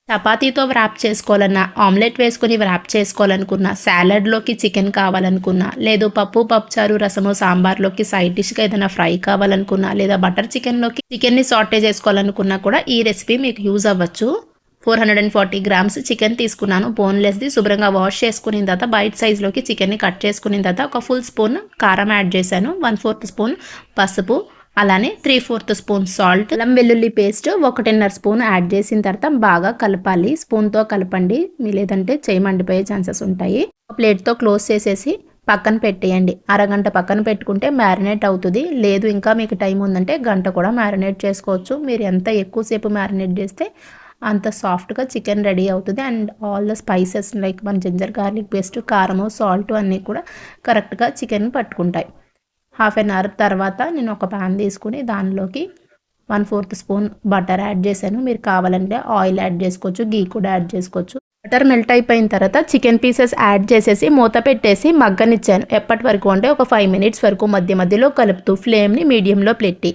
చపాతీతో wrap చేసుకోవాలన్నా, omelette వేసుకొని wrap చేసుకోవాలనుకున్నా, సాలడ్లోకి chicken కావాలనుకున్నా, లేదు పప్పు పప్పుచారు రసము సాంబార్లోకి సైడ్ డిష్గా ఏదైనా ఫ్రై కావాలనుకున్నా, లేదా బటర్ చికెన్లోకి చికెన్ని సాటే చేసుకోవాలనుకున్నా కూడా ఈ రెసిపీ మీకు యూజ్ అవ్వచ్చు. 440 గ్రామ్స్ చికెన్ తీసుకున్నాను, బోన్లెస్ది. శుభ్రంగా వాష్ చేసుకున్న తర్వాత బైట్ సైజ్లోకి చికెన్ని కట్ చేసుకున్న తర్వాత ఒక ఫుల్ స్పూన్ కారం యాడ్ చేశాను, 1/4 స్పూన్ పసుపు, అలానే 3/4 స్పూన్ సాల్ట్, అల్లం వెల్లుల్లి పేస్ట్ 1.5 స్పూన్ యాడ్ చేసిన తర్వాత బాగా కలపాలి. స్పూన్తో కలపండి, లేదంటే చేయి మండిపోయే ఛాన్సెస్ ఉంటాయి. ప్లేట్తో క్లోజ్ చేసేసి పక్కన పెట్టేయండి. అరగంట పక్కన పెట్టుకుంటే మ్యారినేట్ అవుతుంది. లేదు ఇంకా మీకు టైం ఉందంటే గంట కూడా మ్యారినేట్ చేసుకోవచ్చు. మీరు ఎంత ఎక్కువసేపు మ్యారినేట్ చేస్తే అంత సాఫ్ట్గా చికెన్ రెడీ అవుతుంది. And all the spices like మన జింజర్ గార్లిక్ పేస్ట్, కారము, సాల్ట్ అన్నీ కూడా కరెక్ట్గా చికెన్ పట్టుకుంటాయి. హాఫ్ అన్ అవర్ తర్వాత నేను ఒక ప్యాన్ తీసుకుని దానిలోకి 1/4 స్పూన్ బటర్ యాడ్ చేశాను. మీరు కావాలంటే ఆయిల్ యాడ్ చేసుకోవచ్చు, గీ కూడా యాడ్ చేసుకోవచ్చు. బటర్ మెల్ట్ అయిపోయిన తర్వాత చికెన్ పీసెస్ యాడ్ చేసేసి మూత పెట్టేసి మగ్గనిచ్చాను. ఎప్పటి వరకు అంటే ఒక 5 మినిట్స్ వరకు మధ్య మధ్యలో కలుపుతూ ఫ్లేమ్ని మీడియంలో పెట్టి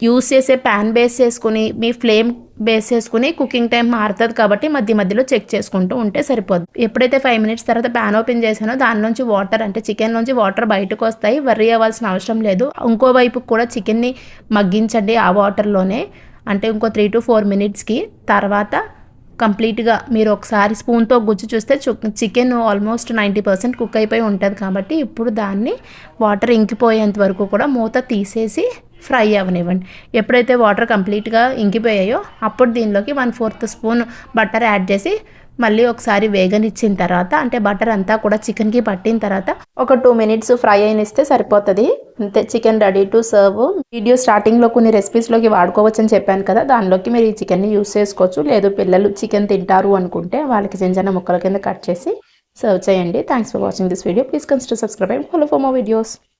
యూస్ చేసే ప్యాన్ బేస్ చేసుకుని మీ ఫ్లేమ్ బేస్ చేసుకుని కుకింగ్ టైం మారుతుంది కాబట్టి మధ్య మధ్యలో చెక్ చేసుకుంటూ ఉంటే సరిపోద్ది. ఎప్పుడైతే 5 మినిట్స్ తర్వాత ప్యాన్ ఓపెన్ చేశానో దానిలోంచి వాటర్ అంటే చికెన్ నుంచి వాటర్ బయటకు వస్తాయి. వర్రీ అవ్వాల్సిన అవసరం లేదు. ఇంకో వైపు కూడా చికెన్ని మగ్గించండి ఆ వాటర్లోనే, అంటే ఇంకో 3 to 4 మినిట్స్కి. తర్వాత కంప్లీట్గా మీరు ఒకసారి స్పూన్తో గుజ్జు చూస్తే చికెన్ ఆల్మోస్ట్ 90% కుక్ అయిపోయి ఉంటుంది కాబట్టి ఇప్పుడు దాన్ని వాటర్ ఇంకిపోయేంత వరకు కూడా మూత తీసేసి ఫ్రై అవ్వనివ్వండి. ఎప్పుడైతే వాటర్ కంప్లీట్గా ఇంకిపోయాయో అప్పుడు దీనిలోకి 1/4 స్పూన్ బటర్ యాడ్ చేసి మళ్ళీ ఒకసారి వేగనిచ్చిన తర్వాత, అంటే బటర్ అంతా కూడా చికెన్కి పట్టిన తర్వాత ఒక 2 మినిట్స్ ఫ్రై అయినిస్తే సరిపోతుంది. అంతే, chicken ready to serve. Video స్టార్టింగ్లో కొన్ని రెసిపీస్లోకి వాడుకోవచ్చు అని చెప్పాను కదా, దానిలోకి మీరు ఈ చికెన్ని యూస్ చేసుకోవచ్చు. లేదు పిల్లలు చికెన్ తింటారు అనుకుంటే వాళ్ళకి చిన్న చిన్న ముక్కల కింద కట్ చేసి సర్వ్ చేయండి. Thanks for watching this video. Please consider subscribe and follow for more videos.